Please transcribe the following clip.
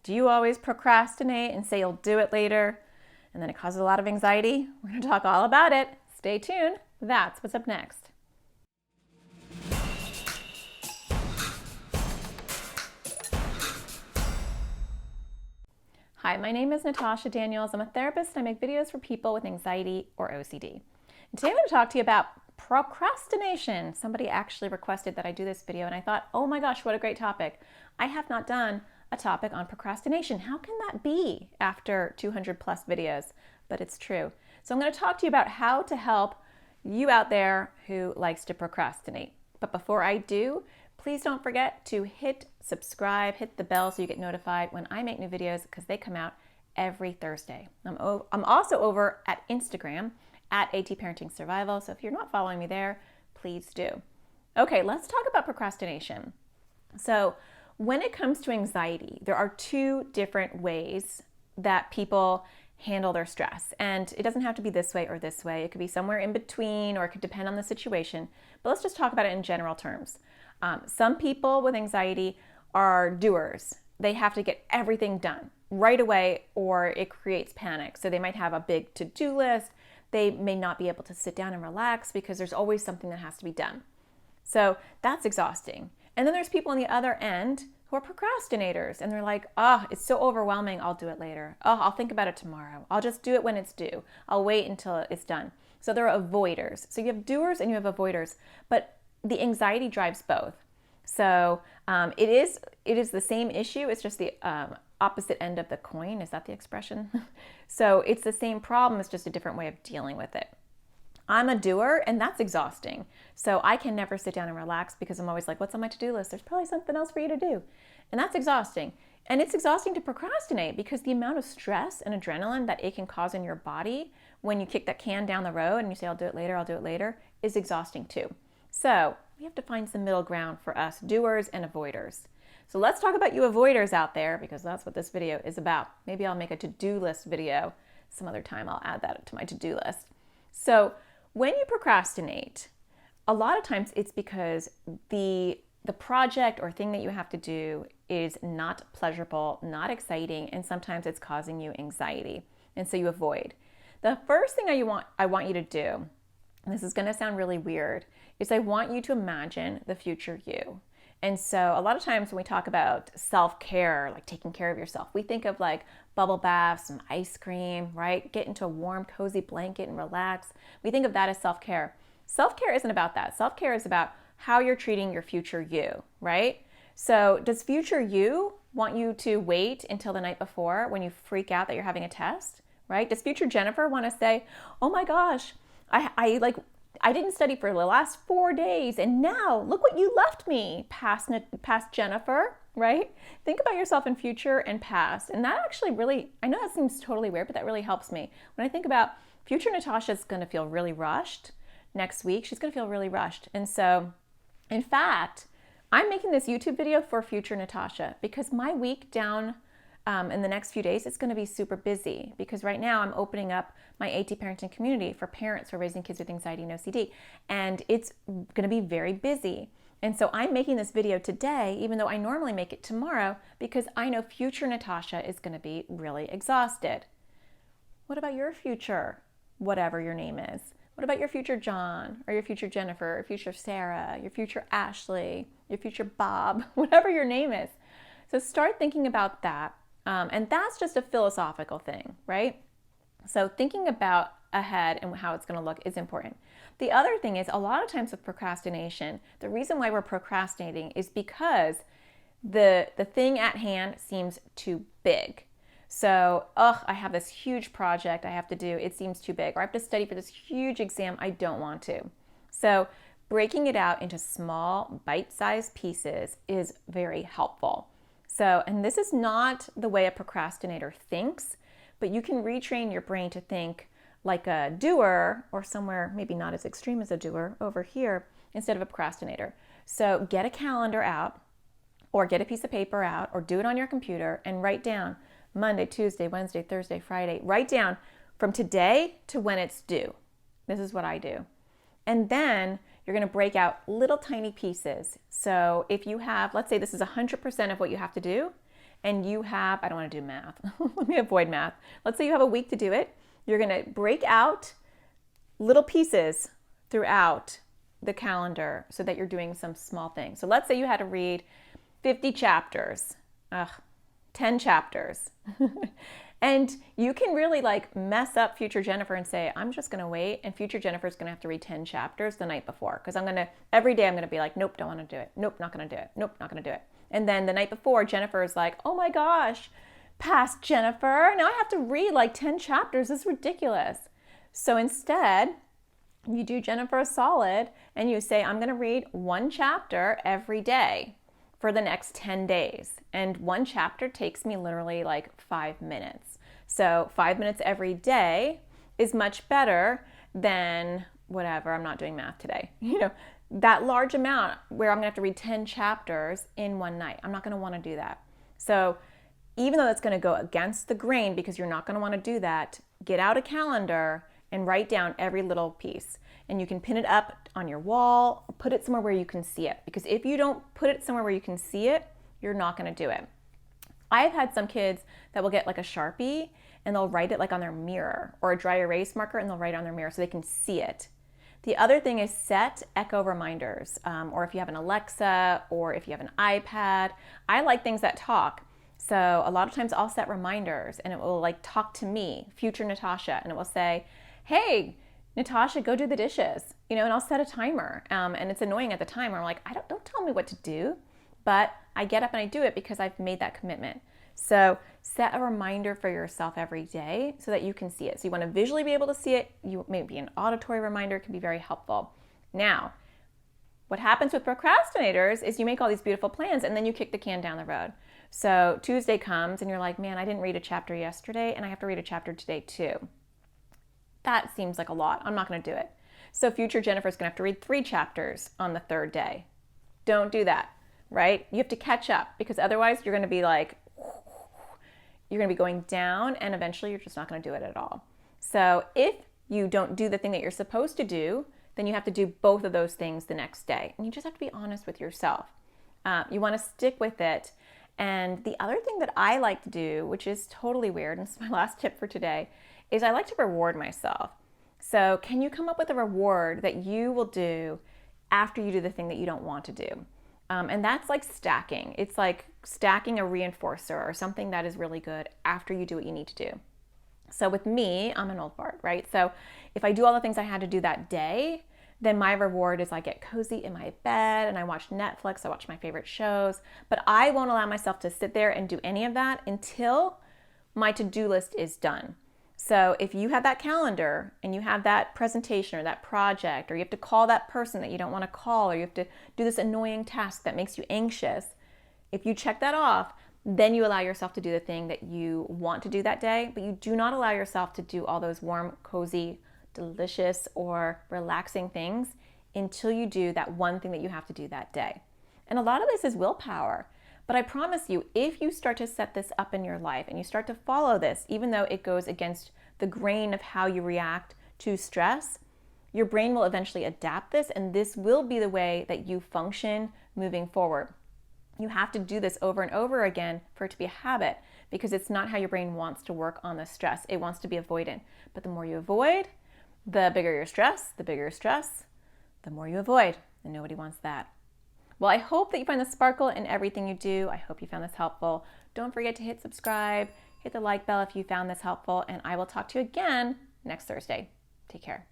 Do you always procrastinate and say you'll do it later, and then it causes a lot of anxiety? We're going to talk all about it. Stay tuned. That's what's up next. Hi, my name is Natasha Daniels. I'm a therapist and I make videos for people with anxiety or OCD. And today I'm going to talk to you about procrastination. Somebody actually requested that I do this video and I thought, oh my gosh, what a great topic. I have not done a topic on procrastination. How can that be after 200 plus videos? But it's true. So I'm going to talk to you about how to help you out there who likes to procrastinate. But before I do, please don't forget to hit subscribe, hit the bell so you get notified when I make new videos because they come out every Thursday. I'm also over at Instagram at AT Parenting Survival. So if you're not following me there, please do. Okay, let's talk about procrastination. So when it comes to anxiety, there are two different ways that people handle their stress. And it doesn't have to be this way or this way. It could be somewhere in between, or it could depend on the situation. But let's just talk about it in general terms. Some people with anxiety are doers. They have to get everything done right away or it creates panic. So they might have a big to-do list. They may not be able to sit down and relax because there's always something that has to be done. So that's exhausting. And then there's people on the other end who are procrastinators and they're like, it's so overwhelming, I'll do it later. I'll think about it tomorrow. I'll just do it when it's due. I'll wait until it's done. So there are avoiders. So you have doers and you have avoiders, but the anxiety drives both. So it is the same issue. It's just the opposite end of the coin. Is that the expression? So it's the same problem. It's just a different way of dealing with it. I'm a doer and that's exhausting. So I can never sit down and relax because I'm always like, what's on my to-do list? There's probably something else for you to do. And that's exhausting. And it's exhausting to procrastinate because the amount of stress and adrenaline that it can cause in your body when you kick that can down the road and you say, I'll do it later, is exhausting too. So we have to find some middle ground for us doers and avoiders. So let's talk about you avoiders out there because that's what this video is about. Maybe I'll make a to-do list video some other time. I'll add that to my to-do list. So when you procrastinate, a lot of times it's because the project or thing that you have to do is not pleasurable, not exciting, and sometimes it's causing you anxiety. And so you avoid. The first thing I want you to do, and this is going to sound really weird, is I want you to imagine the future you. And so a lot of times when we talk about self-care, like taking care of yourself, we think of like bubble baths, some ice cream, right? Get into a warm, cozy blanket and relax. We think of that as self-care. Self-care isn't about that. Self-care is about how you're treating your future you, right? So does future you want you to wait until the night before when you freak out that you're having a test, right? Does future Jennifer want to say, oh my gosh, I didn't study for the last 4 days and now look what you left me, past Jennifer, right? Think about yourself in future and past. And that actually really, I know that seems totally weird, but that really helps me. When I think about future Natasha's going to feel really rushed next week, she's going to feel really rushed. And so, in fact, I'm making this YouTube video for future Natasha because my week down in the next few days, it's going to be super busy because right now I'm opening up my AT parenting community for parents who are raising kids with anxiety and OCD, and it's going to be very busy. And so I'm making this video today, even though I normally make it tomorrow, because I know future Natasha is going to be really exhausted. What about your future, whatever your name is? What about your future John, or your future Jennifer, or future Sarah, your future Ashley, your future Bob, whatever your name is? So start thinking about that. And that's just a philosophical thing, right? So thinking about ahead and how it's going to look is important. The other thing is a lot of times with procrastination, the reason why we're procrastinating is because the thing at hand seems too big. So, I have this huge project I have to do. It seems too big. Or I have to study for this huge exam. I don't want to. So breaking it out into small bite-sized pieces is very helpful. So, and this is not the way a procrastinator thinks, but you can retrain your brain to think like a doer, or somewhere maybe not as extreme as a doer over here, instead of a procrastinator. So get a calendar out, or get a piece of paper out, or do it on your computer and write down Monday, Tuesday, Wednesday, Thursday, Friday. Write down from today to when it's due. This is what I do. And then you're going to break out little tiny pieces. So if you have, let's say this is 100% of what you have to do, and you have, I don't want to do math. Let me avoid math. Let's say you have a week to do it. You're going to break out little pieces throughout the calendar so that you're doing some small things. So let's say you had to read 50 chapters, 10 chapters. And you can really like mess up future Jennifer and say, I'm just going to wait. And future Jennifer's going to have to read 10 chapters the night before. Because every day I'm going to be like, nope, don't want to do it. Nope, not going to do it. Nope, not going to do it. And then the night before, Jennifer is like, oh my gosh, past Jennifer. Now I have to read like 10 chapters. This is ridiculous. So instead, you do Jennifer a solid and you say, I'm going to read one chapter every day for the next 10 days. And one chapter takes me literally like 5 minutes. So 5 minutes every day is much better than whatever, I'm not doing math today. That large amount where I'm gonna have to read 10 chapters in one night. I'm not gonna wanna do that. So even though that's gonna go against the grain because you're not gonna wanna do that, get out a calendar and write down every little piece. And you can pin it up on your wall, or put it somewhere where you can see it. Because if you don't put it somewhere where you can see it, you're not gonna do it. I've had some kids that will get like a Sharpie and they'll write it like on their mirror, or a dry erase marker and they'll write it on their mirror so they can see it. The other thing is set echo reminders, or if you have an Alexa or if you have an iPad. I like things that talk. So a lot of times I'll set reminders and it will like talk to me, future Natasha, and it will say, hey, Natasha, go do the dishes, and I'll set a timer. And it's annoying at the time. I'm like, don't tell me what to do, but I get up and I do it because I've made that commitment. So set a reminder for yourself every day so that you can see it. So you want to visually be able to see it. Maybe an auditory reminder can be very helpful. Now, what happens with procrastinators is you make all these beautiful plans and then you kick the can down the road. So Tuesday comes and you're like, man, I didn't read a chapter yesterday and I have to read a chapter today too. That seems like a lot. I'm not going to do it. So future Jennifer's going to have to read 3 chapters on the 3rd day. Don't do that, right? You have to catch up because otherwise you're going to be like, you're going to be going down and eventually you're just not going to do it at all. So if you don't do the thing that you're supposed to do, then you have to do both of those things the next day. And you just have to be honest with yourself. You want to stick with it. And the other thing that I like to do, which is totally weird, and this is my last tip for today, is I like to reward myself. So can you come up with a reward that you will do after you do the thing that you don't want to do? And that's like stacking. It's like stacking a reinforcer or something that is really good after you do what you need to do. So with me, I'm an old fart, right? So if I do all the things I had to do that day, then my reward is I get cozy in my bed and I watch Netflix, I watch my favorite shows, but I won't allow myself to sit there and do any of that until my to-do list is done. So if you have that calendar and you have that presentation or that project, or you have to call that person that you don't want to call, or you have to do this annoying task that makes you anxious, if you check that off, then you allow yourself to do the thing that you want to do that day, but you do not allow yourself to do all those warm, cozy, delicious, or relaxing things until you do that one thing that you have to do that day. And a lot of this is willpower. But I promise you, if you start to set this up in your life and you start to follow this, even though it goes against the grain of how you react to stress, your brain will eventually adapt this, and this will be the way that you function moving forward. You have to do this over and over again for it to be a habit, because it's not how your brain wants to work on the stress. It wants to be avoidant. But the more you avoid, the bigger your stress, the more you avoid, and nobody wants that. Well, I hope that you find the sparkle in everything you do. I hope you found this helpful. Don't forget to hit subscribe, hit the like bell if you found this helpful, and I will talk to you again next Thursday. Take care.